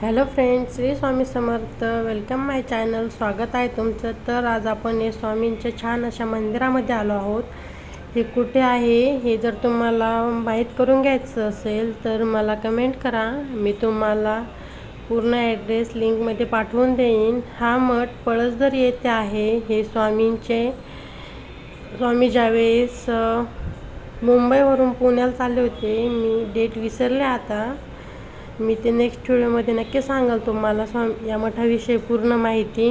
Hello friends, Shri Swami Samarth. Welcome माय channel. स्वागत आहे तुमचं. तर आज आपण हे स्वामींच्या छान अशा मंदिरामध्ये आलो आहोत. हे कुठे आहे हे जर तुम्हाला माहीत करून घ्यायचं असेल तर मला कमेंट करा. मी तुम्हाला पूर्ण ॲड्रेस लिंकमध्ये पाठवून देईन. हा मठ पळसदरी येथे आहे. हे स्वामी ज्यावेळेस मुंबईवरून पुण्याला चालले होते, मी डेट विसरले आता. मी ते नेक्स्ट व्हिडिओमध्ये नक्की सांगाल तुम्हाला या मठाविषयी पूर्ण माहिती.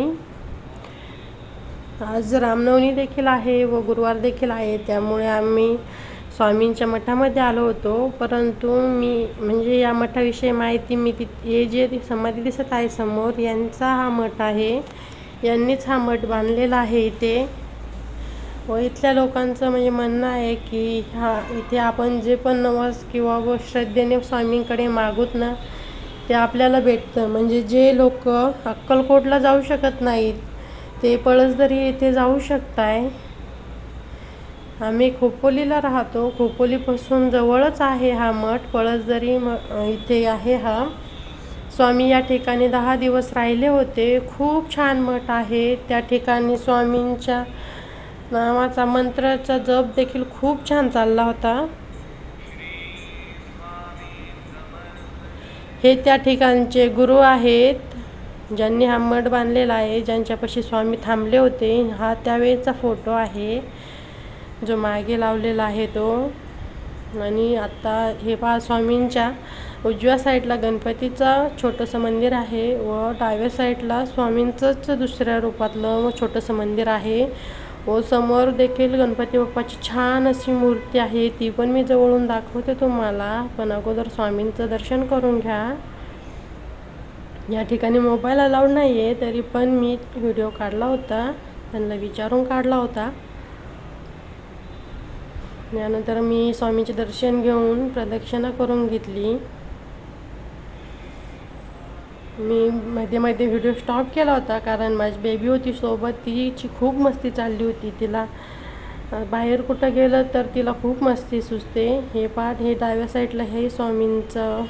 आज रामनवमी देखील आहे व गुरुवार देखील आहे, त्यामुळे आम्ही स्वामींच्या मठामध्ये आलो होतो. परंतु मी या मठाविषयी माहिती हे जे समाधी दिसत आहे समोर, यांचा हा मठ आहे. यांनीच हा मठ बांधलेला आहे इथे. व इथल्या लोकांचं म्हणणं आहे की इथे आपण जे पण नवस किंवा श्रद्धेने स्वामींकडे मागूत ना, ते आपल्याला भेटतं. जे लोक अक्कलकोटला जाऊ शकत नाहीत ते पळसदरी येथे जाऊ शकताय. आम्ही खोपोलीला राहतो. खोपोलीपासून जवळच आहे हा मठ. पळसदरी इथे आहे हा. स्वामी या ठिकाणी 10 दिवस राहिले होते. खूप छान मठ आहे. त्या ठिकाणी स्वामींच्या नावाचा मंत्राचा जप देखील खूप छान चालला होता. हे त्या ठिकाणचे गुरु आहेत, ज्यांनी हा मठ बांधलेला आहे, ज्यांच्यापाशी स्वामी थांबले होते. हा त्यावेळेचा फोटो आहे जो मागे लावलेला आहे तो. आणि आता हे पहा, स्वामींच्या उजव्या साईडला गणपतीचं छोटंसं मंदिर आहे व डाव्या साईडला स्वामींचंच दुसऱ्या रूपातलं छोटंसं मंदिर आहे. व समोर देखील गणपती बाप्पाची छान अशी मूर्ती आहे. ती पण मी जवळून दाखवते तुम्हाला, पण अगोदर स्वामींचं दर्शन करून घ्या. या ठिकाणी मोबाईल अलाउड नाही आहे, तरी पण मी व्हिडिओ काढला होता, त्यांना विचारून काढला होता. यानंतर मी स्वामींचे दर्शन घेऊन प्रदक्षिणा करून घेतली. मी मध्ये मध्ये व्हिडिओ स्टॉप केला होता, कारण माझी बेबी होती सोबत. तिची खूप मस्ती चालली होती. तिला बाहेर कुठं गेलं तर तिला खूप मस्ती सुचते. हे पाठ हे डाव्या साईडला हे स्वामींचं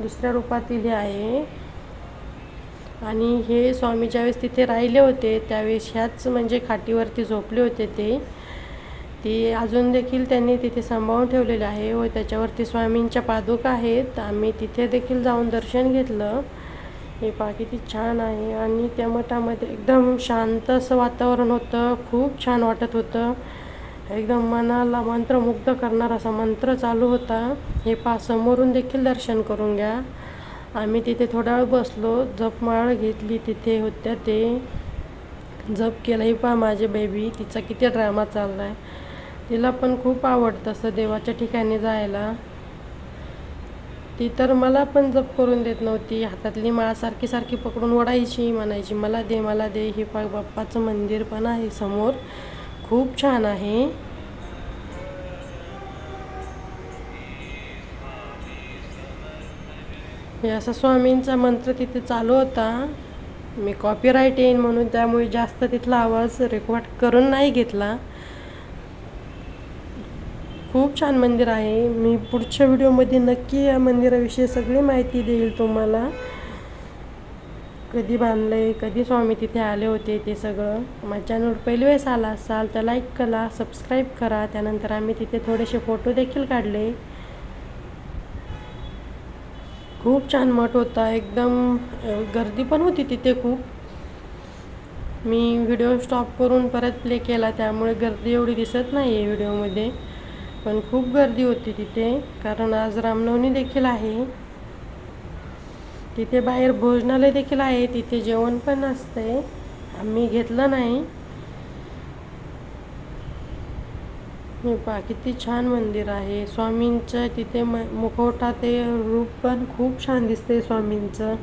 दुसऱ्या रूपातील हे आहे. आणि हे स्वामी ज्यावेळेस तिथे राहिले होते त्यावेळेस ह्याच खाटीवरती झोपले होते ते अजून देखील त्यांनी तिथे सांभाळून ठेवलेले आहे. व त्याच्यावरती स्वामींच्या पादुका आहेत. आम्ही तिथे देखील जाऊन दर्शन घेतलं. हे पहा किती छान आहे. आणि त्या मठामध्ये एकदम शांत असं वातावरण होतं. खूप छान वाटत होतं. एकदम मनाला मंत्रमुग्ध करणारा असा मंत्र चालू होता. हे पहा, समोरून देखील दर्शन करून घ्या. आम्ही तिथे थोडा वेळ बसलो, जपमाळ घेतली. तिथे होत्या ते जप केला. हे पहा, माझी बेबी, तिचा किती ड्रामा चालला आहे. तिला पण खूप आवडतं असं देवाच्या ठिकाणी जायला. ती तर मला पण जप करून देत नव्हती. हातातली माळ सारखी पकडून ओढायची, म्हणायची मला दे मला दे. हे पहा, बाप्पाचं मंदिर पण आहे समोर, खूप छान आहे. हे असा स्वामींचा मंत्र तिथे चालू होता. मी कॉपीराईट येईन म्हणून त्यामुळे जास्त तिथला आवाज रेकॉर्ड करून नाही घेतला. खूप छान मंदिर आहे. मी पुढच्या व्हिडिओमध्ये नक्की या मंदिराविषयी सगळी माहिती देईल तुम्हाला. कधी बांधले, कधी स्वामी तिथे आले होते, ते सगळं. माझ्या चॅनलवर पहिली वेळेस आला असाल तर लाईक करा, सबस्क्राईब करा. त्यानंतर आम्ही तिथे थोडेसे फोटो देखील काढले. खूप छान मठ होता. एकदम गर्दी पण होती तिथे खूप. मी व्हिडिओ स्टॉप करून परत प्ले केला, त्यामुळे गर्दी एवढी दिसत नाही आहे व्हिडिओमध्ये. पण खूप गर्दी होती तिथे, कारण आज रामनवमी देखील आहे. तिथे बाहेर भोजनालय देखील आहे. तिथे जेवण पण असते. आम्ही घेतलं नाही. हे पहा किती छान मंदिर आहे. स्वामींचं तिथे मुखवटा ते रूप पण खूप छान दिसते स्वामींचं.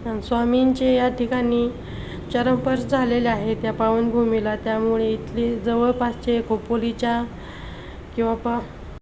आणि स्वामींचे या ठिकाणी चरणस्पर्श झालेले आहे त्या पावनभूमीला. त्यामुळे इथले जवळपासचे खोपोलीच्या किंवा